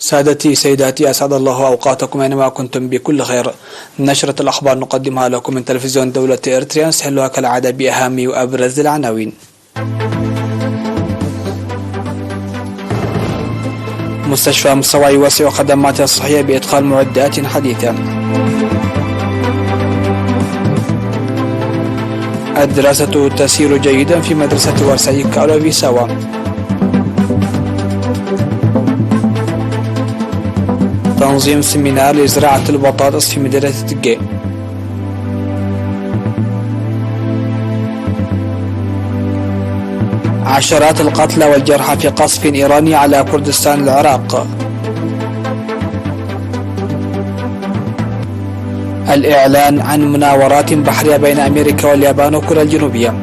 سادتي سيداتي، أسعد الله أوقاتكم أينما كنتم بكل خير. نشرة الأخبار نقدمها لكم من تلفزيون دولة إريتريا، نسهلها كالعادة بأهم وأبرز العناوين. مستشفى مصوى يوسع خدماته الصحية بإدخال معدات حديثة. الدراسة تسير جيدا في مدرسة ورساي كالو بيساوا. تنظيم سيمينار لزراعة البطاطس في مدينة دقي. عشرات القتلى والجرحى في قصف إيراني على كردستان العراق. الإعلان عن مناورات بحرية بين أمريكا واليابان وكوريا الجنوبية.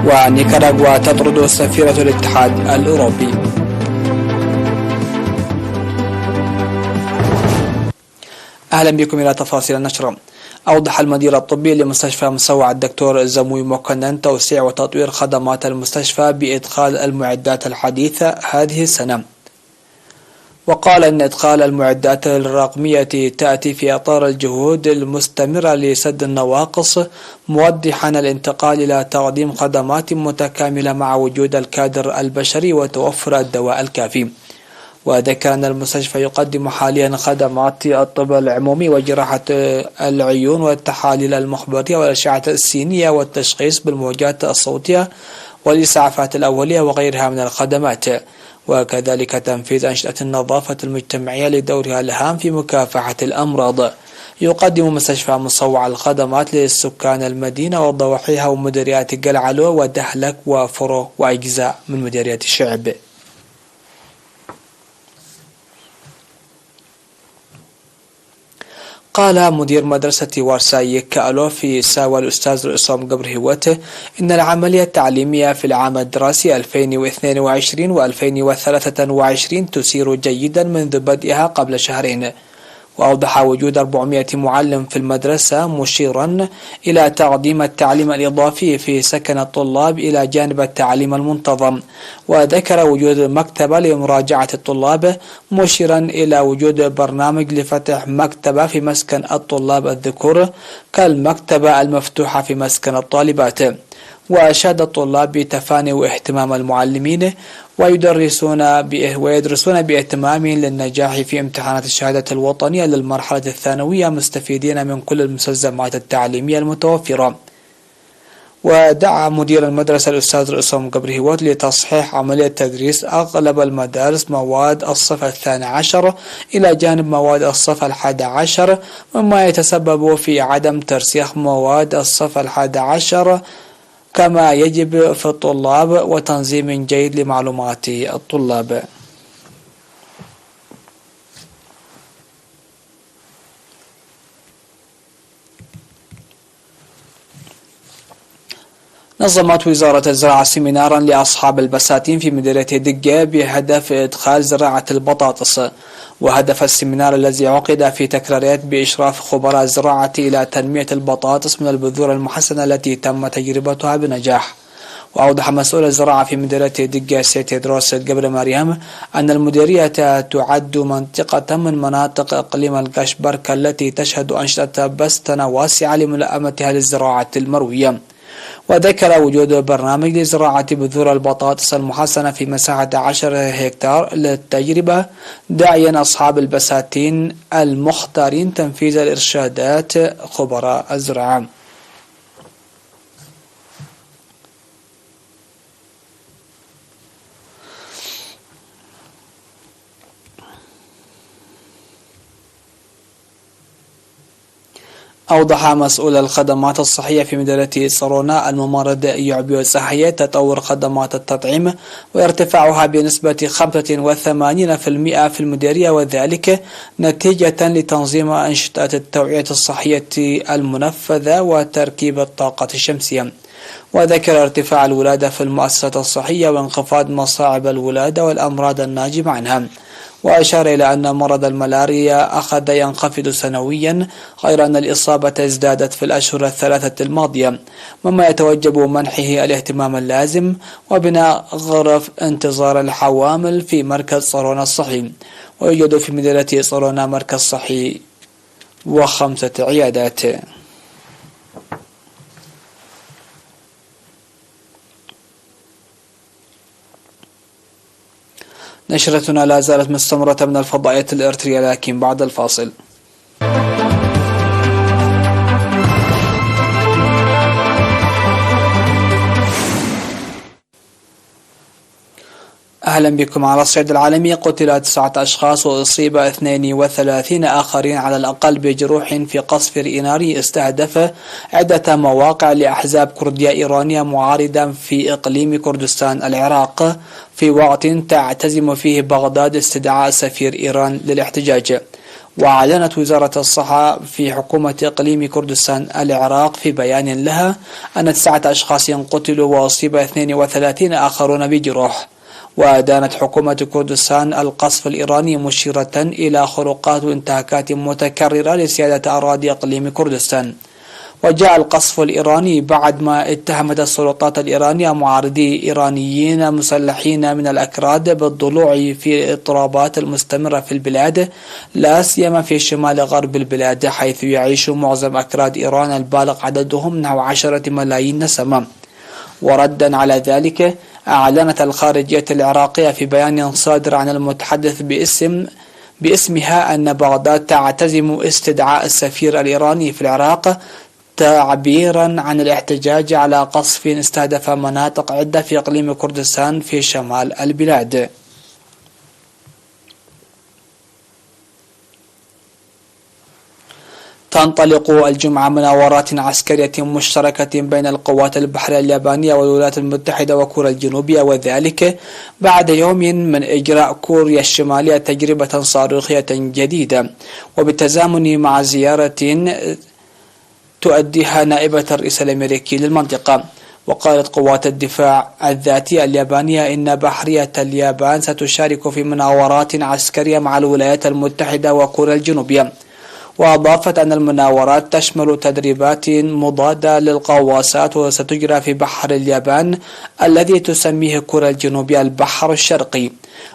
ونيكاراغوا تطرد سفيرة الاتحاد الأوروبي. أهلا بكم إلى تفاصيل النشرة. أوضح المدير الطبي لمستشفى مصوع الدكتور زموي مكنن توسيع وتطوير خدمات المستشفى بإدخال المعدات الحديثة هذه السنة، وقال إن إدخال المعدات الرقمية تأتي في إطار الجهود المستمرة لسد النواقص، موضحا الانتقال إلى تقديم خدمات متكاملة مع وجود الكادر البشري وتوفر الدواء الكافي. وذكر أن المستشفى يقدم حاليا خدمات الطب العمومي وجراحة العيون والتحاليل المخبرية والأشعة السينية والتشخيص بالموجات الصوتية والإسعافات الأولية وغيرها من الخدمات، وكذلك تنفيذ أنشطة النظافة المجتمعية لدورها الهام في مكافحة الأمراض. يقدم مستشفى مصوع الخدمات لسكان المدينة وضواحيها ومديريات قلعلو ودحلك وفرو وأجزاء من مديريات الشعب. قال مدير مدرسة ورساي كالو في ساوا الأستاذ عصام قبر هوته إن العملية التعليمية في العام الدراسي 2022 و2023 تسير جيدا منذ بدئها قبل شهرين. وأوضح وجود 400 معلم في المدرسة، مشيرا إلى تقديم التعليم الإضافي في سكن الطلاب إلى جانب التعليم المنتظم. وذكر وجود مكتبة لمراجعة الطلاب، مشيرا إلى وجود برنامج لفتح مكتبة في مسكن الطلاب الذكور كالمكتبة المفتوحة في مسكن الطالبات. وأشاد الطلاب بتفاني واهتمام المعلمين ويدرسون باهتمام للنجاح في امتحانات الشهادة الوطنية للمرحلة الثانوية، مستفيدين من كل المستلزمات التعليمية المتوفرة. ودعا مدير المدرسة الأستاذ عصام قبر هوت لتصحيح عملية تدريس أغلب المدارس مواد الصف 12 إلى جانب مواد الصف 11، مما يتسبب في عدم ترسيخ مواد الصف 11 كما يجب في الطلاب وتنظيم جيد لمعلومات الطلاب. نظمت وزارة الزراعة سيمينارا لأصحاب البساتين في مدينة دقة بهدف إدخال زراعة البطاطس. وهدف السيمينار الذي عقد في تكرارات بإشراف خبراء الزراعة إلى تنمية البطاطس من البذور المحسنة التي تم تجربتها بنجاح. وأوضح مسؤول الزراعة في مديرية دقة سيد تدروس قبل مريم أن المديرية تعد منطقة من مناطق إقليم القشبرك التي تشهد أنشطة بستنة واسعة لملائمتها للزراعة المروية. وذكر وجود برنامج لزراعة بذور البطاطس المحسنة في مساحة 10 هكتار للتجربة، داعيا أصحاب البساتين المختارين تنفيذ الإرشادات خبراء الزراعة. أوضح مسؤول الخدمات الصحية في مدينة صرونا الممرض يعبي الصحية تطور خدمات التطعيم وارتفاعها بنسبة 85% في المديرية، وذلك نتيجة لتنظيم أنشطة التوعية الصحية المنفذة وتركيب الطاقة الشمسية. وذكر ارتفاع الولادة في المؤسسات الصحية وانخفاض مصاعب الولادة والأمراض الناجمة عنها. وأشار إلى أن مرض الملاريا أخذ ينخفض سنويا، غير أن الإصابة ازدادت في الأشهر الثلاثة الماضية، مما يتوجب منحه الاهتمام اللازم وبناء غرف انتظار الحوامل في مركز صالونا الصحي. ويوجد في مدينة صالونا مركز صحي و5 عيادات. نشرتنا لا زالت مستمرة من الفضائية الإريترية، لكن بعد الفاصل. أهلا بكم. على الصعيد العالمي قتل 9 أشخاص وأصيب 32 آخرين على الأقل بجروح في قصف إيراني استهدف عدة مواقع لأحزاب كردية إيرانية معارضة في إقليم كردستان العراق، في وقت تعتزم فيه بغداد استدعاء سفير إيران للاحتجاج. وأعلنت وزارة الصحة في حكومة إقليم كردستان العراق في بيان لها أن 9 أشخاص قتلوا وأصيب 32 آخرون بجروح. وأدانت حكومة كردستان القصف الإيراني مشيرة إلى خروقات وانتهاكات متكررة لسيادة أراضي إقليم كردستان. وجاء القصف الإيراني بعد ما اتهمت السلطات الإيرانية معارضي إيرانيين مسلحين من الأكراد بالضلوع في الاضطرابات المستمرة في البلاد، لا سيما في شمال غرب البلاد، حيث يعيش معظم أكراد إيران البالغ عددهم نحو 10 ملايين نسمة. وردا على ذلك، أعلنت الخارجية العراقية في بيان صادر عن المتحدث باسمها أن بغداد تعتزم استدعاء السفير الإيراني في العراق، تعبيرا عن الاحتجاج على قصف استهدف مناطق عدة في إقليم كردستان في شمال البلاد. تنطلق الجمعة مناورات عسكرية مشتركة بين القوات البحرية اليابانية والولايات المتحدة وكوريا الجنوبية، وذلك بعد يوم من إجراء كوريا الشمالية تجربة صاروخية جديدة، وبالتزامن مع زيارة تؤديها نائبة الرئيس الأمريكي للمنطقة. وقالت قوات الدفاع الذاتي اليابانية إن بحرية اليابان ستشارك في مناورات عسكرية مع الولايات المتحدة وكوريا الجنوبية. وأضافت أن المناورات تشمل تدريبات مضادة للغواصات وستجرى في بحر اليابان الذي تسميه كوريا الجنوبية البحر الشرقي.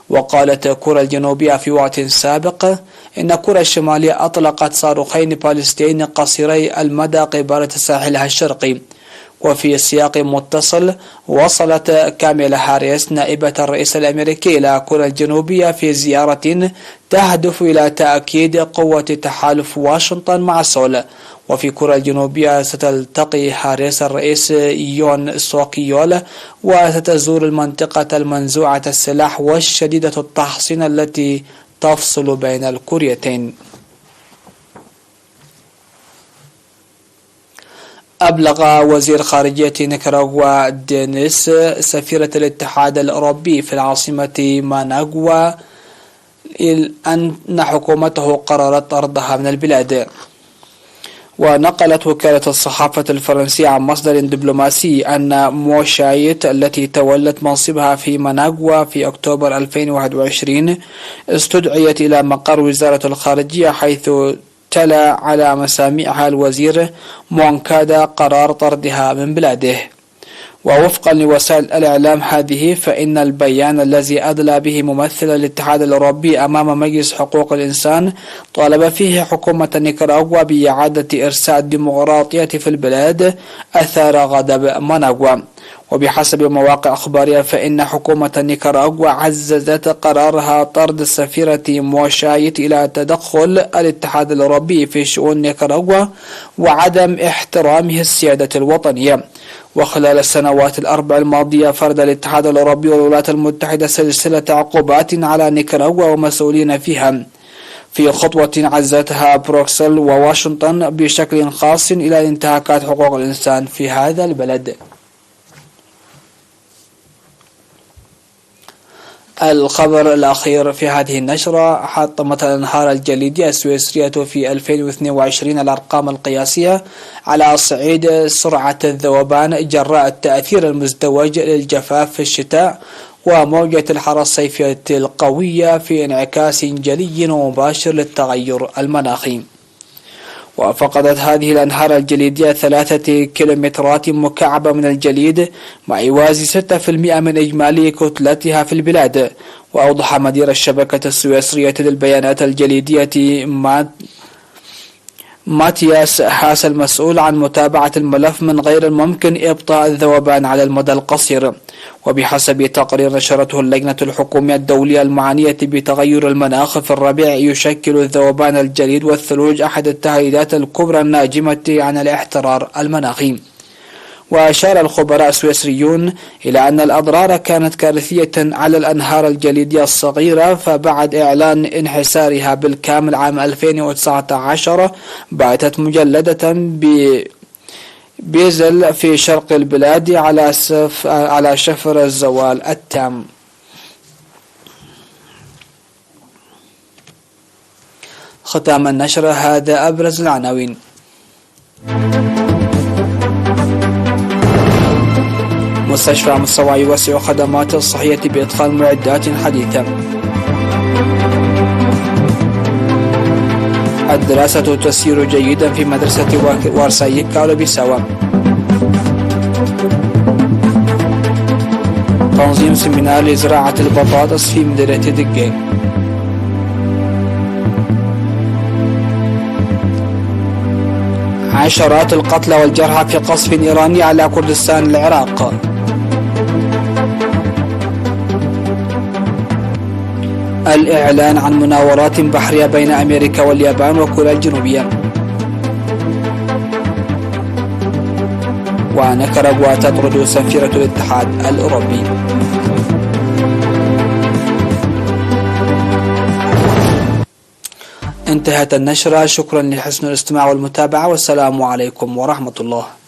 وقالت كوريا الجنوبية في وقت سابق إن كوريا الشمالية أطلقت صاروخين باليستيين قصيري المدى قبالة ساحلها الشرقي. وفي سياق متصل، وصلت كاميلا هاريس نائبة الرئيس الأمريكي إلى كوريا الجنوبية في زيارة تهدف إلى تأكيد قوة تحالف واشنطن مع سول. وفي كوريا الجنوبية ستلتقي هاريس الرئيس يون سوك يول، وستزور المنطقة المنزوعة السلاح والشديدة التحصين التي تفصل بين الكوريتين. أبلغ وزير خارجية نيكاراغوا دينيس سفيرة الاتحاد الأوروبي في العاصمة ماناغوا أن حكومته قررت طردها من البلاد. ونقلت وكالة الصحافة الفرنسية عن مصدر دبلوماسي أن موشايت التي تولت منصبها في ماناغوا في أكتوبر 2021 استدعيت إلى مقر وزارة الخارجية، حيث تلا على مسامعها الوزير مونكادا قرار طردها من بلاده. ووفقا لوسائل الإعلام هذه، فإن البيان الذي أدلى به ممثل الاتحاد الأوروبي أمام مجلس حقوق الإنسان طالب فيه حكومة نيكاراغوا بإعادة إرساء الديمقراطية في البلاد أثار غضب ماناغوا. وبحسب مواقع أخبارية، فإن حكومة نيكاراغوا عززت قرارها طرد السفيرة موشايت إلى تدخل الاتحاد الأوروبي في شؤون نيكاراغوا وعدم احترامه السيادة الوطنية. وخلال السنوات الأربع الماضية، فرض الاتحاد الأوروبي والولايات المتحدة سلسلة عقوبات على نيكاراغوا ومسؤولين فيها، في خطوة عزتها بروكسل وواشنطن بشكل خاص إلى انتهاكات حقوق الإنسان في هذا البلد. الخبر الأخير في هذه النشرة: حطمت الأنهار الجليدية السويسرية في 2022 الأرقام القياسية على صعيد سرعة الذوبان جراء التأثير المزدوج للجفاف في الشتاء وموجة الحر الصيفية القوية في انعكاس جلي ومباشر للتغير المناخي. وفقدت هذه الأنهار الجليدية 3 كيلومترات مكعبة من الجليد، ما يوازي 6% من إجمالي كتلتها في البلاد. وأوضح مدير الشبكة السويسرية للبيانات الجليدية ماتياس هاس المسؤول عن متابعة الملف من غير الممكن إبطاء الذوبان على المدى القصير. وبحسب تقرير نشرته اللجنة الحكومية الدولية المعنية بتغير المناخ، في الربيع يشكل الذوبان الجليد والثلوج أحد التهديدات الكبرى الناجمة عن الاحترار المناخي. وأشار الخبراء السويسريون إلى أن الأضرار كانت كارثية على الأنهار الجليدية الصغيرة، فبعد إعلان انحسارها بالكامل عام 2019 باتت مجلدة بيزل في شرق البلاد على شفر الزوال التام. ختام النشر، هذا أبرز العناوين. مستشفى مستوى يوسع خدمات الصحية بإدخال معدات حديثة. الدراسة تسير جيدا في مدرسة وارسايكا بسوا. تنظيم سيمينار لزراعة البطاطس في مدينة دقي. عشرات القتلى والجرحى في قصف إيراني على كردستان العراق. الإعلان عن مناورات بحرية بين أمريكا واليابان وكوريا الجنوبية. ونيكاراغوا تطرد سفيرة الاتحاد الأوروبي. انتهت النشرة. شكرا لحسن الاستماع والمتابعة، والسلام عليكم ورحمة الله.